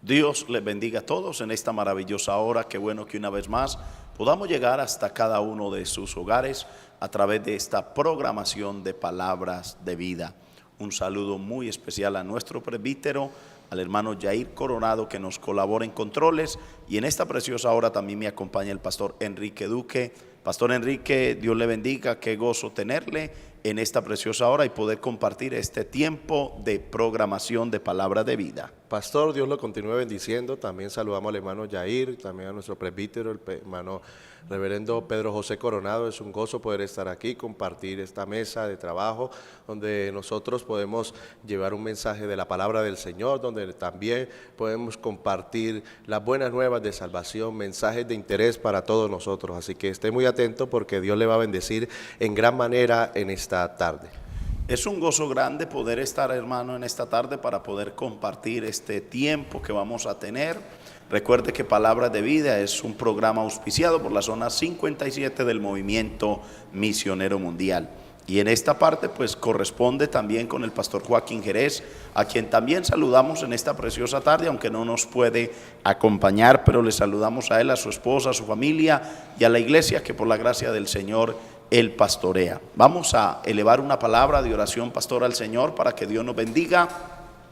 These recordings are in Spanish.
Dios les bendiga a todos en esta maravillosa hora. Qué bueno que una vez más podamos llegar hasta cada uno de sus hogares a través de esta programación de palabras de vida. Un saludo muy especial a nuestro presbítero, al hermano Jair Coronado, que nos colabora en controles, y en esta preciosa hora también me acompaña el pastor Enrique Duque. Pastor Enrique, Dios le bendiga, qué gozo tenerle en esta preciosa hora y poder compartir este tiempo de programación de palabra de vida. Pastor, Dios lo continúe bendiciendo. También saludamos al hermano Jair, también a nuestro presbítero, el hermano reverendo Pedro José Coronado. Es un gozo poder estar aquí, compartir esta mesa de trabajo, donde nosotros podemos llevar un mensaje de la palabra del Señor, donde también podemos compartir las buenas nuevas de salvación, mensajes de interés para todos nosotros. Así que esté muy atento porque Dios le va a bendecir en gran manera en esta tarde. Es un gozo grande poder estar, hermano, en esta tarde para poder compartir este tiempo que vamos a tener. Recuerde que Palabra de Vida es un programa auspiciado por la zona 57 del Movimiento Misionero Mundial. Y en esta parte pues corresponde también con el pastor Joaquín Jerez, a quien también saludamos en esta preciosa tarde, aunque no nos puede acompañar, pero le saludamos a él, a su esposa, a su familia y a la iglesia que por la gracia del Señor él pastorea. Vamos a elevar una palabra de oración, pastor, al Señor para que Dios nos bendiga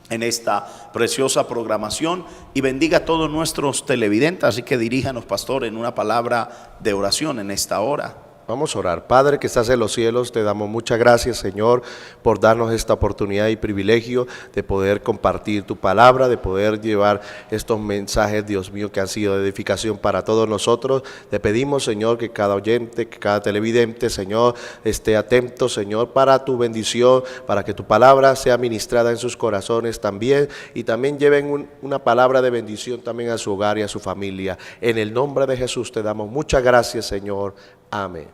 en esta preciosa programación y bendiga a todos nuestros televidentes. Así que diríjanos, pastor, en una palabra de oración en esta hora. Vamos a orar. Padre que estás en los cielos, te damos muchas gracias, Señor, por darnos esta oportunidad y privilegio de poder compartir tu palabra, de poder llevar estos mensajes, Dios mío, que han sido de edificación para todos nosotros. Te pedimos, Señor, que cada oyente, que cada televidente, Señor, esté atento, Señor, para tu bendición, para que tu palabra sea ministrada en sus corazones también, y también lleven una palabra de bendición también a su hogar y a su familia. En el nombre de Jesús te damos muchas gracias, Señor. Amén.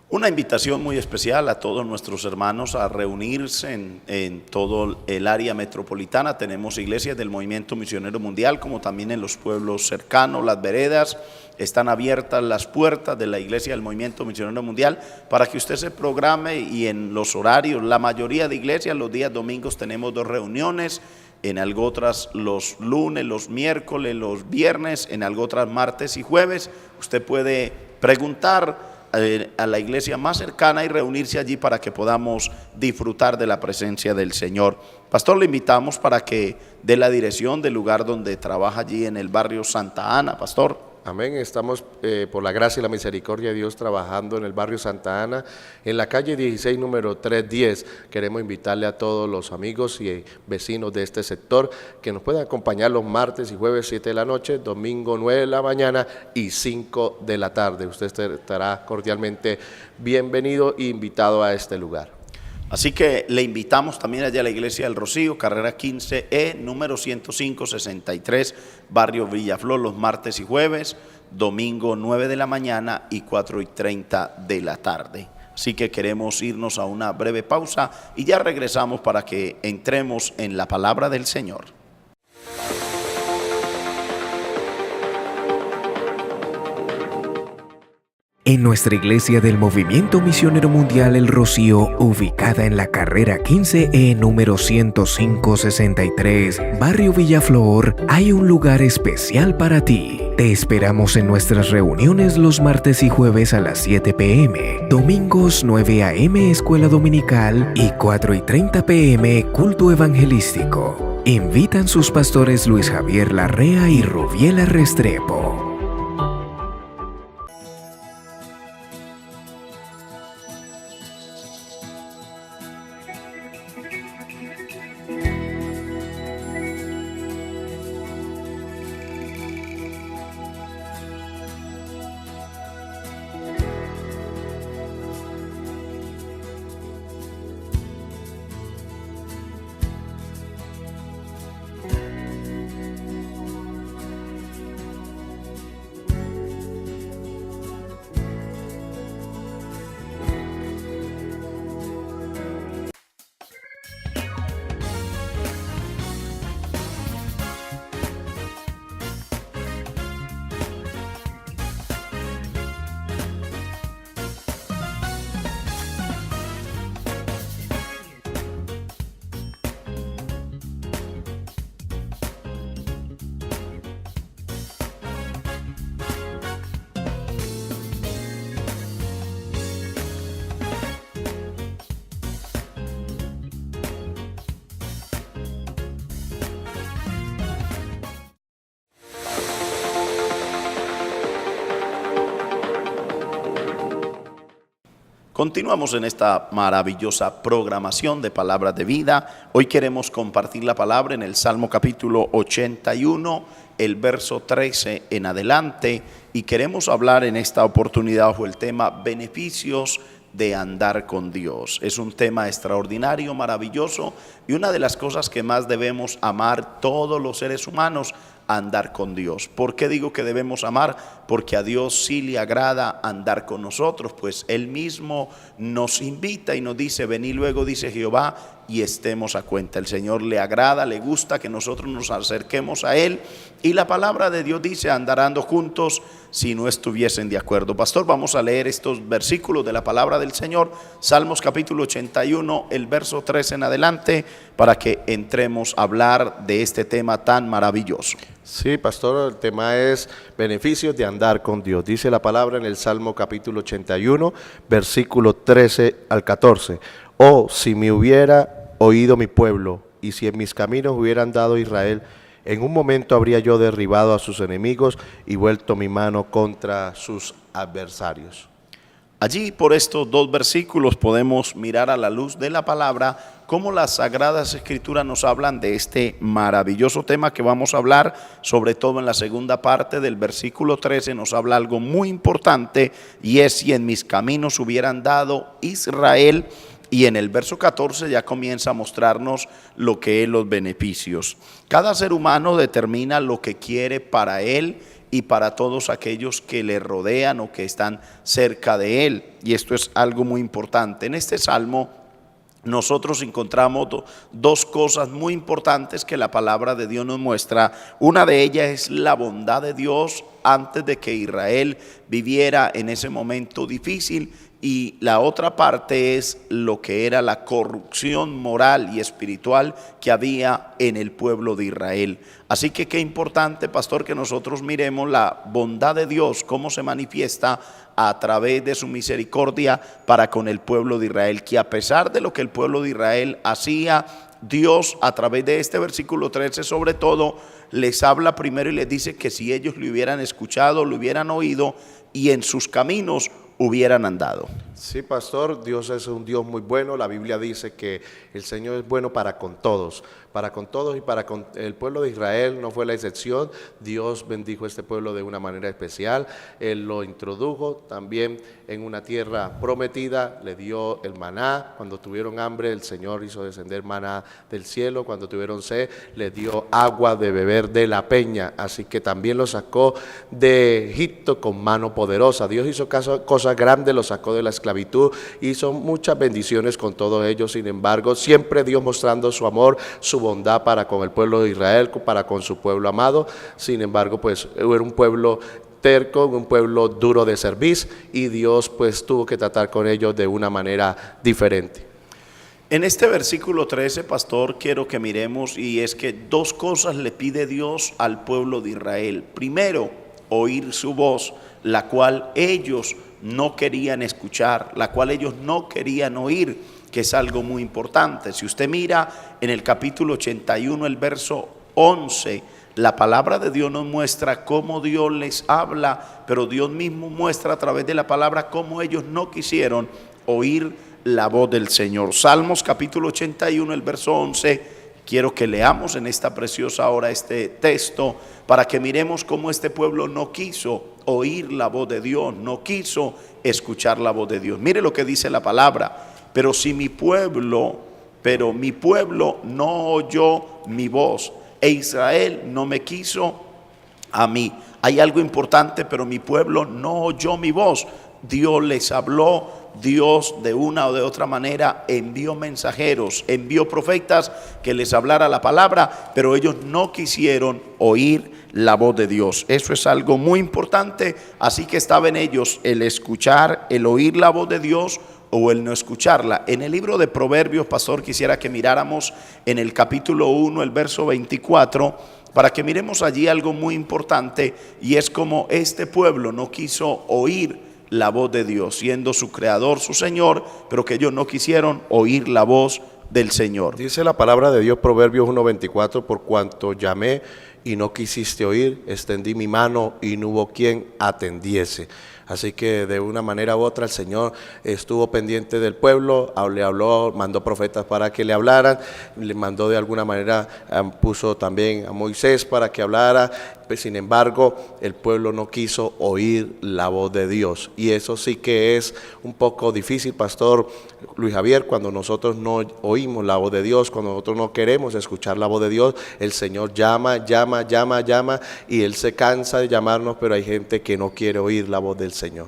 Una invitación muy especial a todos nuestros hermanos a reunirse en todo el área metropolitana. Tenemos iglesias del Movimiento Misionero Mundial, como también en los pueblos cercanos, las veredas. Están abiertas las puertas de la iglesia del Movimiento Misionero Mundial para que usted se programe, y en los horarios, la mayoría de iglesias los días domingos tenemos 2 reuniones, en algo otras los lunes, los miércoles, los viernes, en algo otras martes y jueves. Usted puede preguntar a la iglesia más cercana y reunirse allí para que podamos disfrutar de la presencia del Señor. Pastor, le invitamos para que dé la dirección del lugar donde trabaja allí en el barrio Santa Ana, pastor. Amén. Estamos por la gracia y la misericordia de Dios trabajando en el barrio Santa Ana, en la calle 16, número 310. Queremos invitarle a todos los amigos y vecinos de este sector que nos puedan acompañar los martes y jueves 7 de la noche, domingo 9 de la mañana y 5 de la tarde. Usted estará cordialmente bienvenido e invitado a este lugar. Así que le invitamos también allá a la iglesia del Rocío, carrera 15E, número 105-63, barrio Villaflor, los martes y jueves, domingo 9 de la mañana y 4:30 de la tarde. Así que queremos irnos a una breve pausa y ya regresamos para que entremos en la palabra del Señor. En nuestra iglesia del Movimiento Misionero Mundial El Rocío, ubicada en la carrera 15E número 105-63, barrio Villaflor, hay un lugar especial para ti. Te esperamos en nuestras reuniones los martes y jueves a las 7 p.m., domingos 9 a.m. escuela dominical y 4:30 p.m. culto evangelístico. Invitan sus pastores Luis Javier Larrea y Rubiela Restrepo. Continuamos en esta maravillosa programación de Palabras de Vida. Hoy queremos compartir la palabra en el Salmo capítulo 81, el verso 13 en adelante, y queremos hablar en esta oportunidad bajo el tema beneficios de andar con Dios. Es un tema extraordinario, maravilloso, y una de las cosas que más debemos amar todos los seres humanos, andar con Dios. ¿Por qué digo que debemos amar? Porque a Dios sí le agrada andar con nosotros, pues Él mismo nos invita y nos dice: venid luego, dice Jehová, y estemos a cuenta. El Señor le agrada, le gusta que nosotros nos acerquemos a Él, y la palabra de Dios dice: andarán juntos si no estuviesen de acuerdo. Pastor, vamos a leer estos versículos de la palabra del Señor, Salmos capítulo 81, el verso 13 en adelante, para que entremos a hablar de este tema tan maravilloso. Sí, pastor, el tema es beneficios de andar con Dios. Dice la palabra en el Salmo capítulo 81, versículo 13 al 14. Oh, si me hubiera oído mi pueblo, y si en mis caminos hubiera andado Israel, en un momento habría yo derribado a sus enemigos y vuelto mi mano contra sus adversarios. Allí, por estos dos versículos, podemos mirar a la luz de la palabra cómo las Sagradas Escrituras nos hablan de este maravilloso tema que vamos a hablar. Sobre todo en la segunda parte del versículo 13 nos habla algo muy importante, y es: si en mis caminos hubiera andado Israel. Y en el verso 14 ya comienza a mostrarnos lo que es los beneficios. Cada ser humano determina lo que quiere para él y para todos aquellos que le rodean o que están cerca de él. Y esto es algo muy importante. En este salmo nosotros encontramos dos cosas muy importantes que la palabra de Dios nos muestra. Una de ellas es la bondad de Dios antes de que Israel viviera en ese momento difícil, y la otra parte es lo que era la corrupción moral y espiritual que había en el pueblo de Israel. Así que qué importante, pastor, que nosotros miremos la bondad de Dios, cómo se manifiesta a través de su misericordia para con el pueblo de Israel, que a pesar de lo que el pueblo de Israel hacía, Dios a través de este versículo 13 sobre todo les habla primero y les dice que si ellos le hubieran escuchado, lo hubieran oído y en sus caminos hubieran andado. Sí, pastor, Dios es un Dios muy bueno. La Biblia dice que el Señor es bueno para con todos, y para con el pueblo de Israel no fue la excepción. Dios bendijo a este pueblo de una manera especial. Él lo introdujo también en una tierra prometida, le dio el maná. Cuando tuvieron hambre, el Señor hizo descender maná del cielo. Cuando tuvieron sed, le dio agua de beber de la peña. Así que también lo sacó de Egipto con mano poderosa. Dios hizo cosas grandes, lo sacó de la esclavitud, hizo muchas bendiciones con todos ellos. Sin embargo, siempre Dios mostrando su amor, su bondad para con el pueblo de Israel, para con su pueblo amado. Sin embargo, pues era un pueblo terco, un pueblo duro de servir, y Dios pues tuvo que tratar con ellos de una manera diferente. En este versículo 13, pastor, quiero que miremos, y es que dos cosas le pide Dios al pueblo de Israel. Primero, oír su voz, la cual ellos no querían escuchar, la cual ellos no querían oír, que es algo muy importante. Si usted mira en el capítulo 81, el verso 11, la palabra de Dios nos muestra cómo Dios les habla, pero Dios mismo muestra a través de la palabra cómo ellos no quisieron oír la voz del Señor. Salmos capítulo 81, el verso 11. Quiero que leamos en esta preciosa hora este texto para que miremos cómo este pueblo no quiso oír la voz de Dios, no quiso escuchar la voz de Dios. Mire lo que dice la palabra: pero mi pueblo no oyó mi voz, e Israel no me quiso a mí. Hay algo importante: pero mi pueblo no oyó mi voz. Dios les habló. Dios de una o de otra manera envió mensajeros, envió profetas que les hablara la palabra, pero ellos no quisieron oír la voz de Dios. Eso es algo muy importante. Así que estaba en ellos el escuchar, el oír la voz de Dios o el no escucharla. En el libro de Proverbios, pastor, quisiera que miráramos en el capítulo 1, el verso 24, para que miremos allí algo muy importante, y es como este pueblo no quiso oír la voz de Dios, siendo su creador, su Señor, pero que ellos no quisieron oír la voz del Señor. Dice la palabra de Dios, Proverbios 1:24, por cuanto llamé y no quisiste oír, extendí mi mano y no hubo quien atendiese. Así que de una manera u otra el Señor estuvo pendiente del pueblo, le habló, mandó profetas para que le hablaran, le mandó de alguna manera, puso también a Moisés para que hablara, pues, sin embargo el pueblo no quiso oír la voz de Dios. Y eso sí que es un poco difícil, Pastor Luis Javier, cuando nosotros no oímos la voz de Dios, cuando nosotros no queremos escuchar la voz de Dios, el Señor llama y Él se cansa de llamarnos, pero hay gente que no quiere oír la voz del Señor.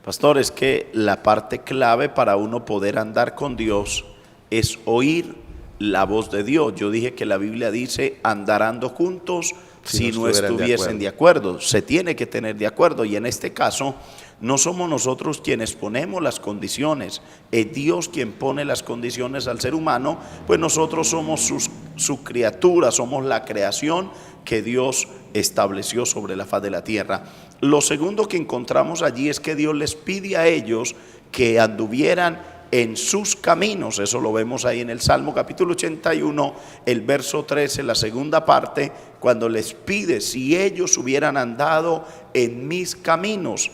Pastor, es que la parte clave para uno poder andar con Dios es oír la voz de Dios. Yo dije que la Biblia dice andarando juntos si no estuviesen de acuerdo. Se tiene que tener de acuerdo, y en este caso no somos nosotros quienes ponemos las condiciones, es Dios quien pone las condiciones al ser humano, pues nosotros somos su criatura, somos la creación que Dios estableció sobre la faz de la tierra. Lo segundo que encontramos allí es que Dios les pide a ellos que anduvieran en sus caminos. Eso lo vemos ahí en el Salmo capítulo 81, el verso 13, la segunda parte, cuando les pide si ellos hubieran andado en mis caminos.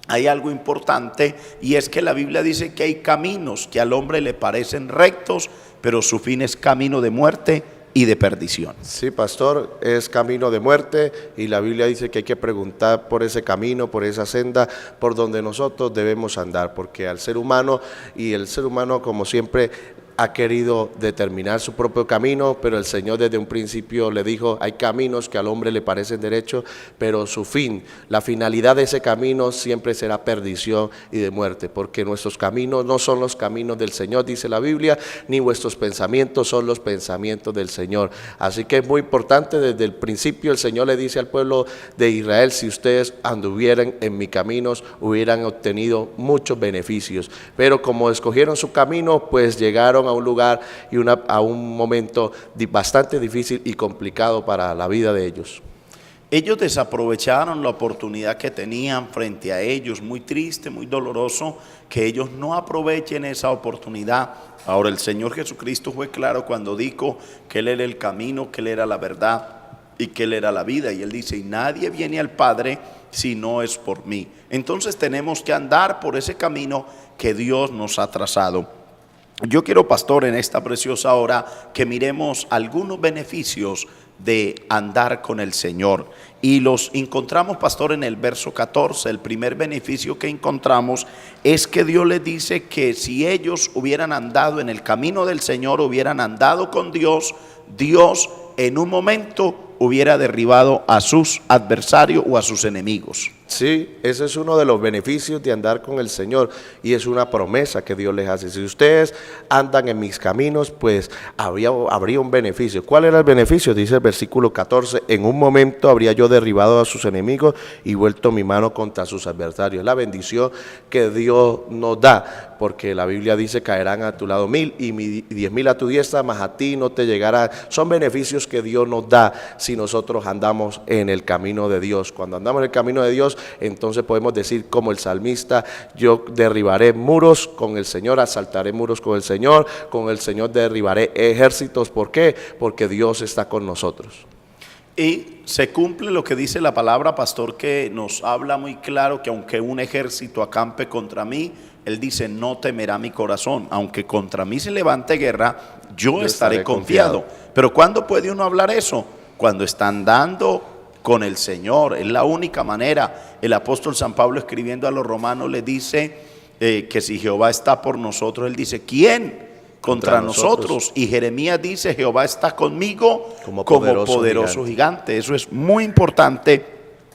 Hay algo importante, y es que la Biblia dice que hay caminos que al hombre le parecen rectos, pero su fin es camino de muerte y de perdición. Sí, pastor, es camino de muerte, y la Biblia dice que hay que preguntar por ese camino, por esa senda, por donde nosotros debemos andar, porque al ser humano, y el ser humano como siempre ha querido determinar su propio camino, pero el Señor desde un principio le dijo, hay caminos que al hombre le parecen derechos, pero su fin, la finalidad de ese camino siempre será perdición y de muerte, porque nuestros caminos no son los caminos del Señor, dice la Biblia, ni vuestros pensamientos son los pensamientos del Señor. Así que es muy importante, desde el principio el Señor le dice al pueblo de Israel, si ustedes anduvieran en mis caminos, hubieran obtenido muchos beneficios, pero como escogieron su camino, pues llegaron a un lugar y a un momento bastante difícil y complicado para la vida de ellos. Ellos desaprovecharon la oportunidad que tenían frente a ellos, muy triste, muy doloroso, que ellos no aprovechen esa oportunidad. Ahora, el Señor Jesucristo fue claro cuando dijo que Él era el camino, que Él era la verdad y que Él era la vida, y Él dice, y nadie viene al Padre si no es por mí. Entonces tenemos que andar por ese camino que Dios nos ha trazado. Yo quiero, pastor, en esta preciosa hora que miremos algunos beneficios de andar con el Señor, y los encontramos, pastor, en el verso 14. El primer beneficio que encontramos es que Dios les dice que si ellos hubieran andado en el camino del Señor, hubieran andado con Dios, Dios en un momento hubiera derribado a sus adversarios o a sus enemigos. Sí, ese es uno de los beneficios de andar con el Señor, y es una promesa que Dios les hace. Si ustedes andan en mis caminos, pues habría un beneficio. ¿Cuál era el beneficio? Dice el versículo 14, en un momento habría yo derribado a sus enemigos y vuelto mi mano contra sus adversarios. Es la bendición que Dios nos da, porque la Biblia dice, caerán a tu lado 1000 y 10.000 a tu diestra, mas a ti no te llegará. Son beneficios que Dios nos da si nosotros andamos en el camino de Dios. Cuando andamos en el camino de Dios, entonces podemos decir como el salmista, yo derribaré muros con el Señor, asaltaré muros con el Señor derribaré ejércitos. ¿Por qué? Porque Dios está con nosotros. Y se cumple lo que dice la palabra, pastor, que nos habla muy claro que aunque un ejército acampe contra mí, Él dice, no temerá mi corazón. Aunque contra mí se levante guerra, yo estaré confiado. Pero ¿cuándo puede uno hablar eso? Cuando está andando con el Señor. Es la única manera. El apóstol San Pablo, escribiendo a los romanos, le dice que si Jehová está por nosotros, él dice, ¿quién contra nosotros? Y Jeremías dice, Jehová está conmigo como poderoso gigante. Eso es muy importante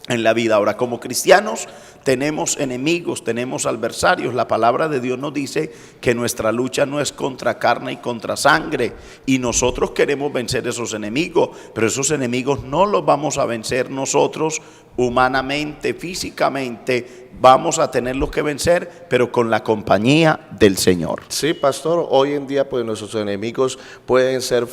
en la vida. Ahora, como cristianos tenemos enemigos, tenemos adversarios. La palabra de Dios nos dice que nuestra lucha no es contra carne y contra sangre, y nosotros queremos vencer esos enemigos, pero esos enemigos no los vamos a vencer nosotros humanamente, físicamente. Vamos a tenerlos que vencer, pero con la compañía del Señor. Sí, pastor, hoy en día pues nuestros enemigos pueden ser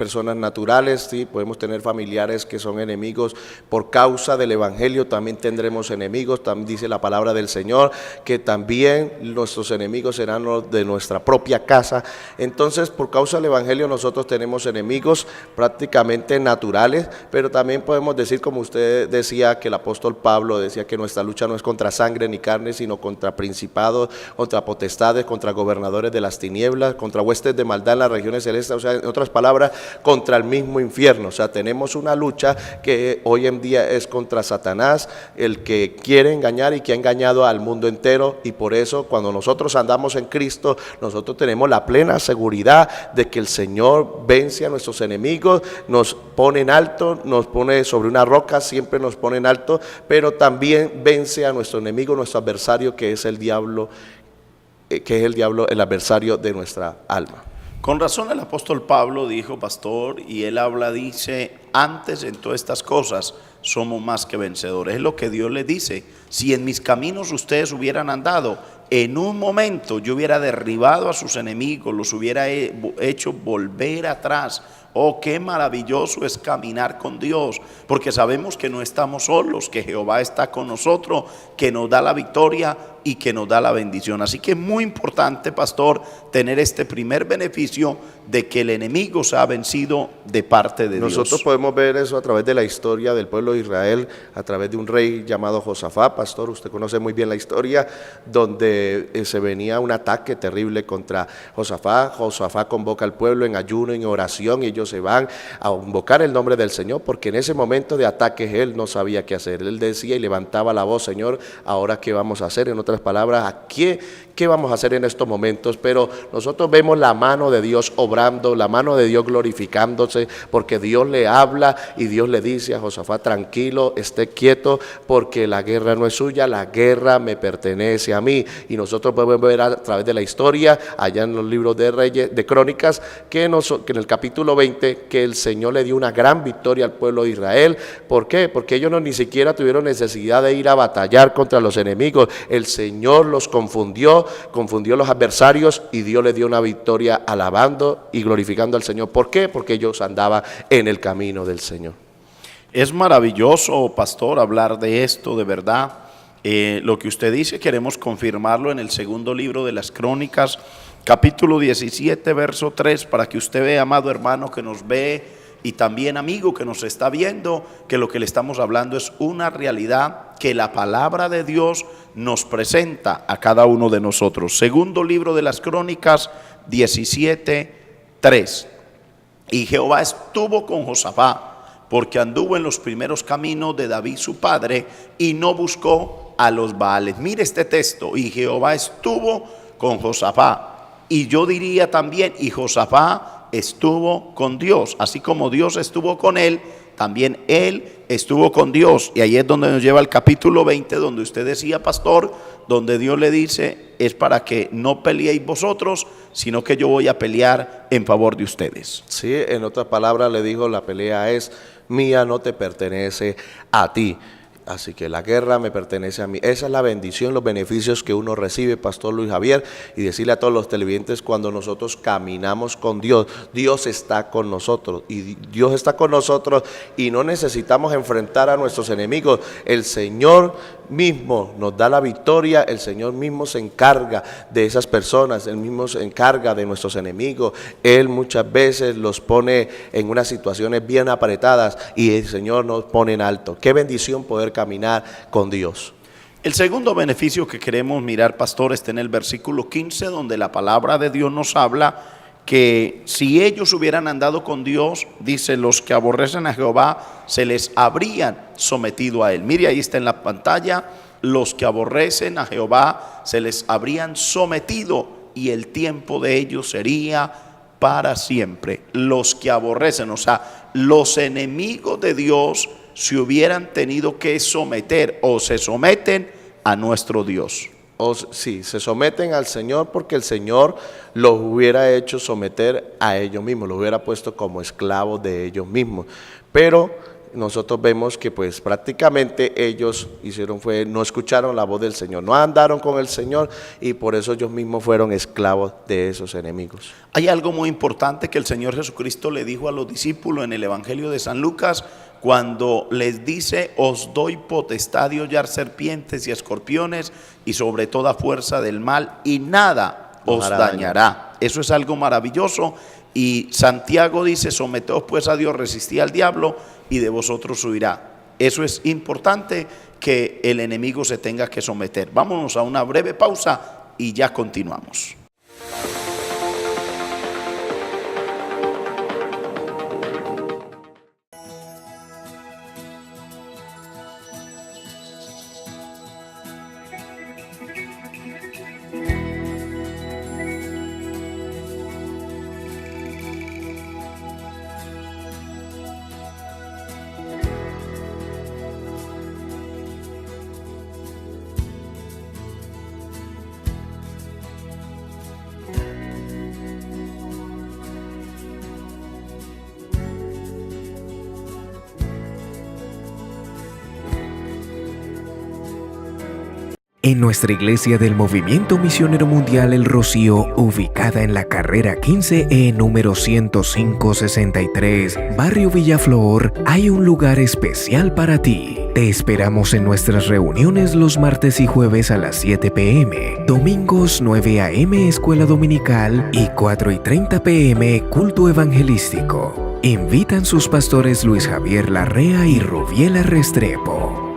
personas naturales, sí, podemos tener familiares que son enemigos por causa del evangelio, también tendremos enemigos, también dice la palabra del Señor, que también nuestros enemigos serán los de nuestra propia casa. Entonces, por causa del evangelio nosotros tenemos enemigos prácticamente naturales, pero también podemos decir, como usted decía, que el apóstol Pablo decía que nuestra lucha no es contra sangre ni carne, sino contra principados, contra potestades, contra gobernadores de las tinieblas, contra huestes de maldad en las regiones celestes, o sea, en otras palabras, contra el mismo infierno. O sea, tenemos una lucha que hoy en día es contra Satanás, el que quiere engañar y que ha engañado al mundo entero, y por eso cuando nosotros andamos en Cristo, nosotros tenemos la plena seguridad de que el Señor vence a nuestros enemigos, nos pone en alto, nos pone sobre una roca, siempre nos pone en alto, pero también vence a nuestro enemigo, nuestro adversario, que es el diablo, el adversario de nuestra alma. Con razón el apóstol Pablo dijo, pastor, y él dice, antes en todas estas cosas somos más que vencedores. Es lo que Dios le dice. Si en mis caminos ustedes hubieran andado, en un momento yo hubiera derribado a sus enemigos, los hubiera hecho volver atrás. Oh, qué maravilloso es caminar con Dios, porque sabemos que no estamos solos, que Jehová está con nosotros, que nos da la victoria y que nos da la bendición. Así que es muy importante, pastor, tener este primer beneficio de que el enemigo se ha vencido de parte de Dios. Nosotros podemos ver eso a través de la historia del pueblo de Israel, a través de un rey llamado Josafat. Pastor, usted conoce muy bien la historia, donde se venía un ataque terrible contra Josafat. Josafat convoca al pueblo en ayuno, en oración, y ellos se van a invocar el nombre del Señor, porque en ese momento de ataques él no sabía qué hacer. Él decía y levantaba la voz, Señor, ¿ahora qué vamos a hacer? En otras palabras, ¿qué vamos a hacer en estos momentos? Pero nosotros vemos la mano de Dios obrando, la mano de Dios glorificándose, porque Dios le habla y Dios le dice a Josafat, tranquilo, esté quieto, porque la guerra no es suya, la guerra me pertenece a mí. Y nosotros podemos ver a través de la historia, allá en los libros de Reyes, de Crónicas, que en el capítulo 20, que el Señor le dio una gran victoria al pueblo de Israel. ¿Por qué? Porque ellos ni siquiera tuvieron necesidad de ir a batallar contra los enemigos. El Señor los confundió los adversarios, y Dios les dio una victoria alabando y glorificando al Señor. ¿Por qué? Porque ellos andaban en el camino del Señor. Es maravilloso, pastor, hablar de esto, de verdad. Lo que usted dice queremos confirmarlo en el segundo libro de las Crónicas, capítulo 17, verso 3, para que usted vea, amado hermano que nos ve, y también amigo que nos está viendo, que lo que le estamos hablando es una realidad que la palabra de Dios nos presenta a cada uno de nosotros. Segundo libro de las Crónicas 17, 3. Y Jehová estuvo con Josafat, porque anduvo en los primeros caminos de David su padre, y no buscó a los Baales. Mire este texto, y Jehová estuvo con Josafat. Y yo diría también, y Josafat estuvo con Dios, así como Dios estuvo con él, también él estuvo con Dios. Y ahí es donde nos lleva el capítulo 20, donde usted decía, pastor, donde Dios le dice, es para que no peleéis vosotros, sino que yo voy a pelear en favor de ustedes. Sí, en otras palabras le dijo, la pelea es mía, no te pertenece a ti. Así que la guerra me pertenece a mí. Esa es la bendición, los beneficios que uno recibe, Pastor Luis Javier, y decirle a todos los televidentes, cuando nosotros caminamos con Dios, Dios está con nosotros, y Dios está con nosotros, y no necesitamos enfrentar a nuestros enemigos. El Señor mismo nos da la victoria, el Señor mismo se encarga de esas personas, Él mismo se encarga de nuestros enemigos. Él muchas veces los pone en unas situaciones bien apretadas, y el Señor nos pone en alto. Qué bendición poder caminar con Dios. El segundo beneficio que queremos mirar, pastor, está en el versículo 15, donde la palabra de Dios nos habla que si ellos hubieran andado con Dios, dice, los que aborrecen a Jehová se les habrían sometido a él. Mire, ahí está en la pantalla, los que aborrecen a Jehová se les habrían sometido, y el tiempo de ellos sería para siempre. Los que aborrecen, o sea, los enemigos de Dios se hubieran tenido que someter, o se someten a nuestro Dios. Sí, se someten al Señor, porque el Señor los hubiera hecho someter a ellos mismos, los hubiera puesto como esclavos de ellos mismos. Pero nosotros vemos que pues prácticamente ellos no escucharon la voz del Señor, no andaron con el Señor y por eso ellos mismos fueron esclavos de esos enemigos. Hay algo muy importante que el Señor Jesucristo le dijo a los discípulos en el Evangelio de San Lucas, cuando les dice: os doy potestad de hollar serpientes y escorpiones y sobre toda fuerza del mal, y nada os dañará. Eso es algo maravilloso. Y Santiago dice: someteos pues a Dios, resistid al diablo y de vosotros huirá. Eso es importante, que el enemigo se tenga que someter. Vámonos a una breve pausa y ya continuamos. En nuestra iglesia del Movimiento Misionero Mundial El Rocío, ubicada en la carrera 15E número 10563, Barrio Villaflor, hay un lugar especial para ti. Te esperamos en nuestras reuniones los martes y jueves a las 7 p.m, domingos 9 a.m. Escuela Dominical y 4:30 p.m. Culto Evangelístico. Invitan sus pastores Luis Javier Larrea y Rubiela Restrepo.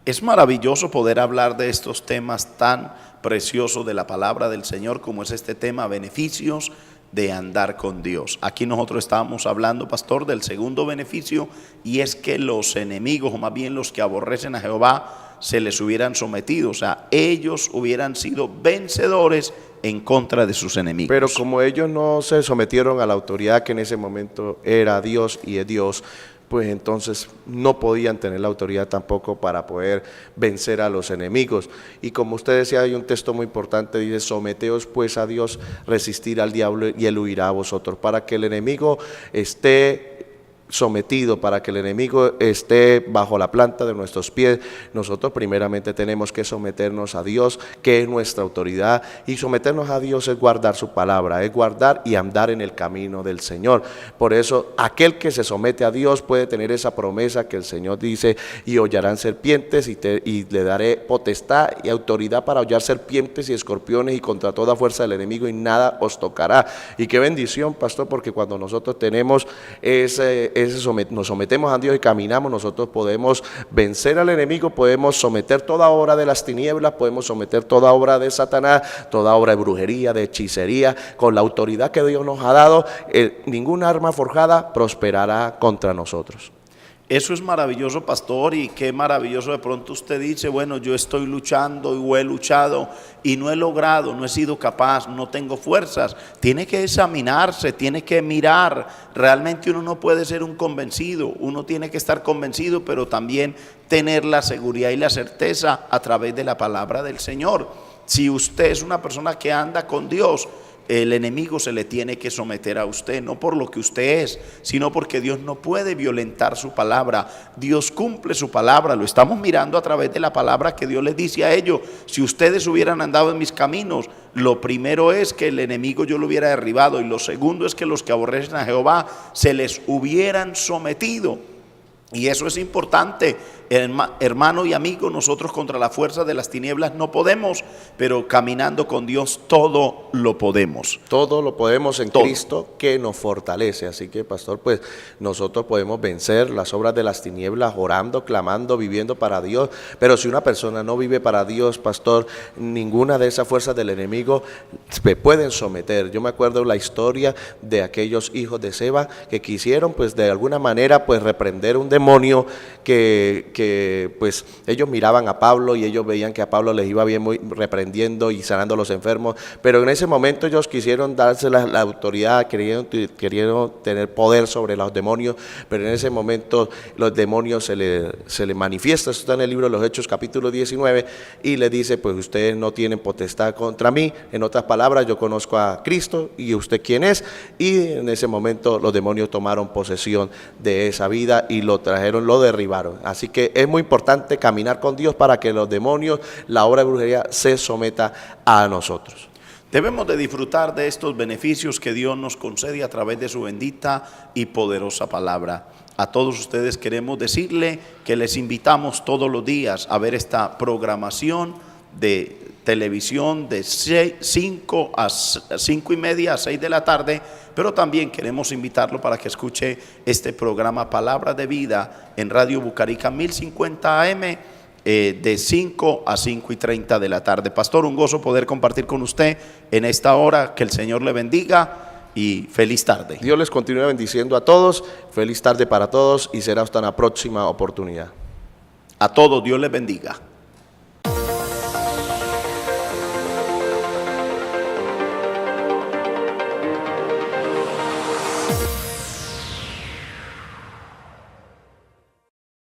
Es maravilloso poder hablar de estos temas tan preciosos de la palabra del Señor, como es este tema: beneficios de andar con Dios. Aquí nosotros estábamos hablando, pastor, del segundo beneficio, y es que los enemigos, o más bien los que aborrecen a Jehová, se les hubieran sometido. O sea, ellos hubieran sido vencedores en contra de sus enemigos. Pero como ellos no se sometieron a la autoridad que en ese momento era Dios y es Dios, pues entonces no podían tener la autoridad tampoco para poder vencer a los enemigos. Y como usted decía, hay un texto muy importante, dice: someteos pues a Dios, resistir al diablo y él huirá a vosotros. Para que el enemigo esté sometido, para que el enemigo esté bajo la planta de nuestros pies, nosotros primeramente tenemos que someternos a Dios, que es nuestra autoridad, y someternos a Dios es guardar su palabra, es guardar y andar en el camino del Señor. Por eso aquel que se somete a Dios puede tener esa promesa que el Señor dice: y hollarán serpientes y le daré potestad y autoridad para hollar serpientes y escorpiones y contra toda fuerza del enemigo y nada os tocará. Y qué bendición, pastor, porque cuando nosotros tenemos nos sometemos a Dios y caminamos, nosotros podemos vencer al enemigo, podemos someter toda obra de las tinieblas, podemos someter toda obra de Satanás, toda obra de brujería, de hechicería, con la autoridad que Dios nos ha dado. Ninguna arma forjada prosperará contra nosotros. Eso es maravilloso, pastor, y qué maravilloso de pronto usted dice: bueno, yo estoy luchando y he luchado y no he logrado, no he sido capaz, no tengo fuerzas. Tiene que examinarse, tiene que mirar. Realmente uno no puede ser un convencido, uno tiene que estar convencido, pero también tener la seguridad y la certeza a través de la palabra del Señor. Si usted es una persona que anda con Dios, el enemigo se le tiene que someter a usted, no por lo que usted es, sino porque Dios no puede violentar su palabra. Dios cumple su palabra, lo estamos mirando a través de la palabra que Dios les dice a ellos: si ustedes hubieran andado en mis caminos, lo primero es que el enemigo yo lo hubiera derribado, y lo segundo es que los que aborrecen a Jehová se les hubieran sometido. Y eso es importante, hermano y amigo. Nosotros contra la fuerza de las tinieblas no podemos, pero caminando con Dios todo lo podemos. Todo lo podemos en Todo. Cristo que nos fortalece. Así que, pastor, pues nosotros podemos vencer las obras de las tinieblas orando, clamando, viviendo para Dios. Pero si una persona no vive para Dios, pastor, ninguna de esas fuerzas del enemigo se pueden someter. Yo me acuerdo la historia de aquellos hijos de Seba que quisieron, pues de alguna manera, pues reprender un demonio que pues ellos miraban a Pablo y ellos veían que a Pablo les iba bien, muy reprendiendo y sanando a los enfermos, pero en ese momento ellos quisieron darse la autoridad, querían tener poder sobre los demonios, pero en ese momento los demonios se le manifiesta. Esto está en el libro de los Hechos capítulo 19 y le dice, pues ustedes no tienen potestad contra mí. En otras palabras, yo conozco a Cristo y usted quién es, y en ese momento los demonios tomaron posesión de esa vida y lo trajeron, lo derribaron. Así que es muy importante caminar con Dios para que los demonios, la obra de brujería se someta a nosotros. Debemos de disfrutar de estos beneficios que Dios nos concede a través de su bendita y poderosa palabra. A todos ustedes queremos decirle que les invitamos todos los días a ver esta programación de televisión de 5 a 5 y media a 6 de la tarde, pero también queremos invitarlo para que escuche este programa Palabra de Vida en Radio Bucarica 1050 AM de 5 a 5 y 30 de la tarde. Pastor, un gozo poder compartir con usted en esta hora. Que el Señor le bendiga y feliz tarde. Dios les continúe bendiciendo a todos. Feliz tarde para todos y será hasta una próxima oportunidad. A todos Dios les bendiga.